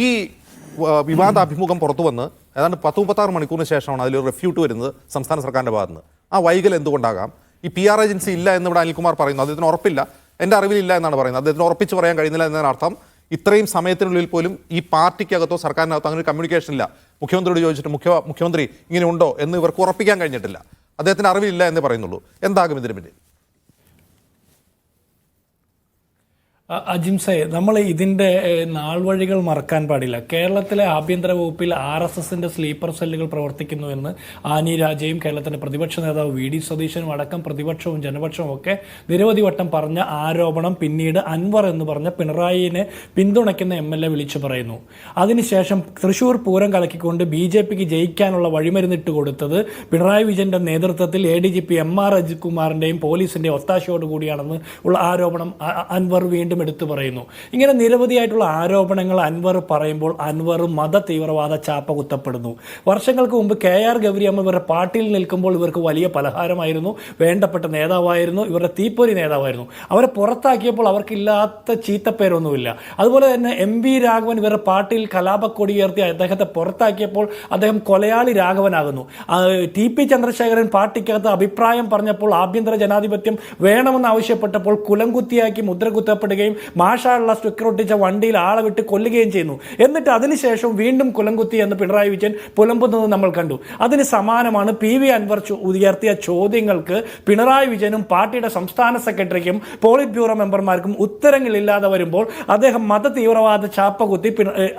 ഈ വിവാദ അഭിമുഖം പുറത്തു വന്ന് ഏതാണ്ട് 10-36 മണിക്കൂറിന് ശേഷമാണ് അതിലൊരു റെഫ്യൂട്ട് വരുന്നത് സംസ്ഥാന സർക്കാരിൻ്റെ ഭാഗത്ത് നിന്ന്. ആ വൈകൽ എന്തുകൊണ്ടാകാം? ഈ PR ഏജൻസി ഇല്ല എന്നിവിടെ അനിൽകുമാർ പറയുന്നു, അദ്ദേഹത്തിന് ഉറപ്പില്ല, എൻ്റെ അറിവിലില്ല എന്നാണ് പറയുന്നത്. അദ്ദേഹത്തിന് ഉറപ്പിച്ച് പറയാൻ കഴിയുന്നില്ല എന്നതിനർത്ഥം ഇത്രയും സമയത്തിനുള്ളിൽ പോലും ഈ പാർട്ടിക്കകത്തോ സർക്കാരിനകത്തോ അങ്ങനെ ഒരു കമ്മ്യൂണിക്കേഷൻ ഇല്ല. മുഖ്യമന്ത്രിയോട് ചോദിച്ചിട്ട് മുഖ്യമന്ത്രി ഇങ്ങനെ ഉണ്ടോ എന്ന് ഇവർക്ക് ഉറപ്പിക്കാൻ കഴിഞ്ഞിട്ടില്ല. അദ്ദേഹത്തിന് അറിവില്ല എന്നേ പറയുന്നുള്ളൂ. എന്താകും ഇതിന് പിന്നിൽ? അജിംസെ, നമ്മൾ ഇതിൻ്റെ നാൾവഴികൾ മറക്കാൻ പാടില്ല. കേരളത്തിലെ ആഭ്യന്തര വകുപ്പിൽ RSSന്റെ സ്ലീപ്പർ സെല്ലുകൾ പ്രവർത്തിക്കുന്നുവെന്ന് ആനി രാജയും കേരളത്തിൻ്റെ പ്രതിപക്ഷ നേതാവ് VD സതീശനും അടക്കം പ്രതിപക്ഷവും ജനപക്ഷവും ഒക്കെ നിരവധി വട്ടം പറഞ്ഞ ആരോപണം പിന്നീട് അൻവർ എന്ന് പറഞ്ഞ പിണറായിനെ പിന്തുണയ്ക്കുന്ന MLA വിളിച്ചു പറയുന്നു. അതിനുശേഷം തൃശൂർ പൂരം കലക്കിക്കൊണ്ട് BJPക്ക് ജയിക്കാനുള്ള വഴിമരുന്നിട്ട് കൊടുത്തത് പിണറായി വിജയന്റെ നേതൃത്വത്തിൽ ADGP MR അജിത് കുമാറിന്റെയും പോലീസിന്റെയും ഒത്താശയോടുകൂടിയാണെന്ന് ഉള്ള ആരോപണം അൻവർ വീണ്ടും എടുത്തു പറയുന്നു. ഇങ്ങനെ നിരവധിയായിട്ടുള്ള ആരോപണങ്ങൾ അൻവർ പറയുമ്പോൾ അൻവർ മത തീവ്രവാദ ചാപ്പ കുത്തപ്പെടുന്നു. വർഷങ്ങൾക്ക് മുമ്പ് KR ഗൗരിയമ്മ ഇവരുടെ പാർട്ടിയിൽ നിൽക്കുമ്പോൾ ഇവർക്ക് വലിയ പലഹാരമായിരുന്നു, വേണ്ടപ്പെട്ട നേതാവായിരുന്നു, ഇവരുടെ തീപ്പൊരി നേതാവായിരുന്നു. അവരെ പുറത്താക്കിയപ്പോൾ അവർക്കില്ലാത്ത ചീത്തപ്പേരൊന്നുമില്ല. അതുപോലെ തന്നെ MV രാഘവൻ ഇവരുടെ പാർട്ടിയിൽ കലാപക്കൊടി ഉയർത്തി അദ്ദേഹത്തെ പുറത്താക്കിയപ്പോൾ അദ്ദേഹം കൊലയാളി രാഘവനാകുന്നു. TP ചന്ദ്രശേഖരൻ പാർട്ടിക്കകത്ത് അഭിപ്രായം പറഞ്ഞപ്പോൾ ആഭ്യന്തര ജനാധിപത്യം വേണമെന്ന് ആവശ്യപ്പെട്ടപ്പോൾ കുലംകുത്തിയാക്കി മുദ്രകുത്തപ്പെടുകയും മാഷാള്ള സ്റ്റിക്കർ ഒട്ടിച്ച വണ്ടിയിൽ ആളെ വിട്ട് കൊല്ലുകയും ചെയ്യുന്നു. എന്നിട്ട് അതിനുശേഷം വീണ്ടും കുലംകുത്തി എന്ന് പിണറായി വിജയൻ പുലമ്പുന്നത് നമ്മൾ കണ്ടു. അതിന് സമാനമാണ് PV അൻവർ ഉയർത്തിയ ചോദ്യങ്ങൾക്ക് പിണറായി വിജയനും പാർട്ടിയുടെ സംസ്ഥാന സെക്രട്ടറിക്കും പോളിറ്റ് ബ്യൂറോ മെമ്പർമാർക്കും ഉത്തരങ്ങളില്ലാതെ വരുമ്പോൾ അദ്ദേഹം മത തീവ്രവാദ ചാപ്പ കുത്തി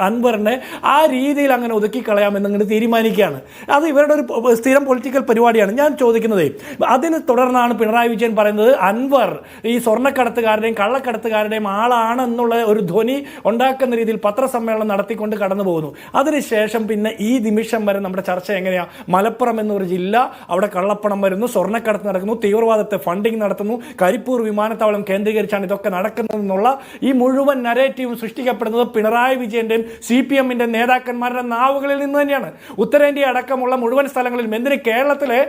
അൻവറിനെ ആ രീതിയിൽ അങ്ങനെ ഒതുക്കിക്കളയാമെന്ന് ഇങ്ങനെ തീരുമാനിക്കുകയാണ്. അത് ഇവരുടെ ഒരു സ്ഥിരം പൊളിറ്റിക്കൽ പരിപാടിയാണ്. ഞാൻ ചോദിക്കുന്നത്, അതിന് തുടർന്നാണ് പിണറായി വിജയൻ പറയുന്നത് അൻവർ ഈ സ്വർണ്ണക്കടത്തുകാരുടെയും കള്ളക്കടത്തുകാരുടെയും ആളാണെന്നുള്ള ഒരു ധ്വനി ഉണ്ടാക്കുന്ന രീതിയിൽ പത്രസമ്മേളനം നടത്തിക്കൊണ്ട് കടന്നു പോകുന്നു. അതിനുശേഷം പിന്നെ ഈ നിമിഷം വരെ നമ്മുടെ ചർച്ച എങ്ങനെയാ? മലപ്പുറം എന്നൊരു ജില്ല, അവിടെ കള്ളപ്പണം വരുന്നു, സ്വർണ്ണക്കടത്ത് നടക്കുന്നു, തീവ്രവാദത്തെ ഫണ്ടിങ് നടത്തുന്നു, കരിപ്പൂർ വിമാനത്താവളം കേന്ദ്രീകരിച്ചാണ് ഇതൊക്കെ നടക്കുന്നതെന്നുള്ള ഈ മുഴുവൻ നരേറ്റീവും സൃഷ്ടിക്കപ്പെടുന്നത് പിണറായി വിജയന്റെയും CPMന്റെ നേതാക്കന്മാരുടെ നാവുകളിൽ നിന്ന് തന്നെയാണ്. ഉത്തരേന്ത്യ അടക്കമുള്ള മുഴുവൻ സ്ഥലങ്ങളിലും, എന്തിന് കേരളത്തിലെ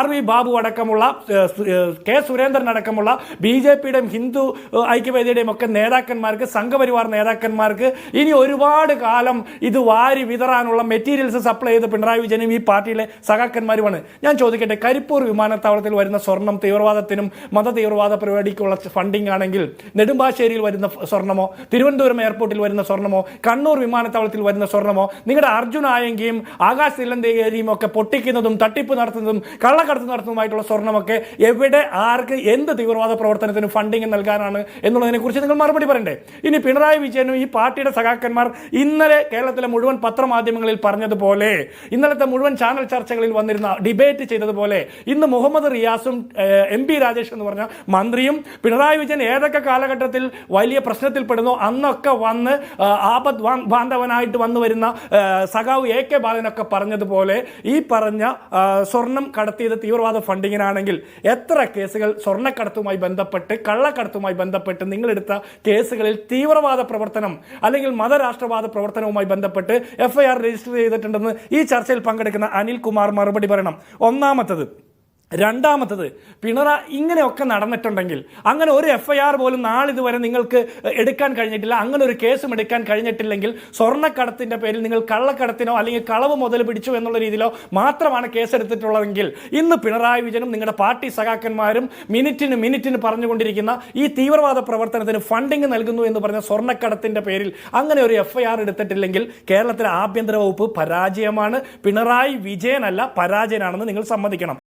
RV ബാബു അടക്കമുള്ള K സുരേന്ദ്രൻ അടക്കമുള്ള BJPയുടെയും ഹിന്ദു ഐക്യവേദിയുടെയും ഒക്കെ നേതാക്കന്മാർക്ക്, സംഘപരിവാർ നേതാക്കന്മാർക്ക് ഇനി ഒരുപാട് കാലം ഇത് വാരി വിതറാനുള്ള മെറ്റീരിയൽസ് സപ്ലൈ ചെയ്ത് പിണറായി വിജയനും ഈ പാർട്ടിയിലെ സഖാക്കന്മാരുമാണ്. ഞാൻ ചോദിക്കട്ടെ, കരിപ്പൂർ വിമാനത്താവളത്തിൽ വരുന്ന സ്വർണം തീവ്രവാദത്തിനും മത തീവ്രവാദ പരിപാടിക്കുള്ള ഫണ്ടിംഗ് ആണെങ്കിൽ നെടുമ്പാശ്ശേരിയിൽ വരുന്ന സ്വർണമോ, തിരുവനന്തപുരം എയർപോർട്ടിൽ വരുന്ന സ്വർണമോ, കണ്ണൂർ വിമാനത്താവളത്തിൽ വരുന്ന സ്വർണമോ, നിങ്ങളുടെ അർജുൻ ആയെങ്കിലും ആകാശ് തില്ലന്തേരിയും ഒക്കെ പൊട്ടിക്കുന്നതും തട്ടിപ്പ് നടത്തുന്നതും കള്ളക്കടത്ത് നടത്തുന്നതുമായിട്ടുള്ള സ്വർണമൊക്കെ എവിടെ, ആർക്ക്, എന്ത് തീവ്രവാദ പ്രവർത്തനത്തിന് ഫണ്ടിംഗ് നൽകാനാണ് എന്നുള്ളതിനെ കുറിച്ച് നിങ്ങൾ മറുപടി പറയണ്ടേ? ഇനി പിണറായി വിജയനും ഈ പാർട്ടിയുടെ സഖാക്കന്മാർ ഇന്നലെ കേരളത്തിലെ മുഴുവൻ പത്രമാധ്യമങ്ങളിൽ പറഞ്ഞതുപോലെ, ഇന്നലത്തെ മുഴുവൻ ചാനൽ ചർച്ചകളിൽ വന്നിരുന്ന ഡിബേറ്റ് ചെയ്തതുപോലെ, ഇന്ന് മുഹമ്മദ് റിയാസും MP രാജേഷ് എന്ന് പറഞ്ഞ മന്ത്രിയും പിണറായി വിജയൻ ഏതൊക്കെ കാലഘട്ടത്തിൽ വലിയ പ്രശ്നത്തിൽപ്പെടുന്നു അന്നൊക്കെ വന്ന് ആപത് ബാന്ധവനായിട്ട് വന്നു വരുന്ന സഖാവ് AK ബാലനൊക്കെ പറഞ്ഞതുപോലെ ഈ പറഞ്ഞ സ്വർണം കടത്തിയത് തീവ്രവാദ ഫണ്ടിങ്ങിനാണെങ്കിൽ എത്ര കേസുകൾ സ്വർണ്ണക്കടത്തുമായി ബന്ധപ്പെട്ട്, കള്ളക്കടത്തുമായി ബന്ധപ്പെട്ട് നിങ്ങളെടുത്ത കേസുകളിൽ തീവ്രവാദ പ്രവർത്തനം അല്ലെങ്കിൽ മതരാഷ്ട്രവാദ പ്രവർത്തനവുമായി ബന്ധപ്പെട്ട് FIR രജിസ്റ്റർ ചെയ്തിട്ടുണ്ടെന്ന് ഈ ചർച്ചയിൽ പങ്കെടുക്കുന്ന അനിൽകുമാർ മറുപടി പറയണം. ഒന്നാമത്തത്. രണ്ടാമത്തത്, പിണറായി ഇങ്ങനെയൊക്കെ നടന്നിട്ടുണ്ടെങ്കിൽ, അങ്ങനെ ഒരു FIR പോലും നാളിതുവരെ നിങ്ങൾക്ക് എടുക്കാൻ കഴിഞ്ഞിട്ടില്ല, അങ്ങനെ ഒരു കേസും എടുക്കാൻ കഴിഞ്ഞിട്ടില്ലെങ്കിൽ, സ്വർണ്ണക്കടത്തിന്റെ പേരിൽ നിങ്ങൾ കള്ളക്കടത്തിനോ അല്ലെങ്കിൽ കളവ് മുതൽ പിടിച്ചു എന്നുള്ള രീതിയിലോ മാത്രമാണ് കേസെടുത്തിട്ടുള്ളതെങ്കിൽ, ഇന്ന് പിണറായി വിജയനും നിങ്ങളുടെ പാർട്ടി സഖാക്കന്മാരും മിനിറ്റിന് പറഞ്ഞുകൊണ്ടിരിക്കുന്ന ഈ തീവ്രവാദ പ്രവർത്തനത്തിന് ഫണ്ടിങ് നൽകുന്നു എന്ന് പറഞ്ഞ സ്വർണ്ണക്കടത്തിന്റെ പേരിൽ അങ്ങനെ ഒരു FIR എടുത്തിട്ടില്ലെങ്കിൽ കേരളത്തിലെ ആഭ്യന്തര വകുപ്പ് പരാജയമാണ്. പിണറായി വിജയനല്ല, പരാജയനാണെന്ന് നിങ്ങൾ സമ്മതിക്കണം.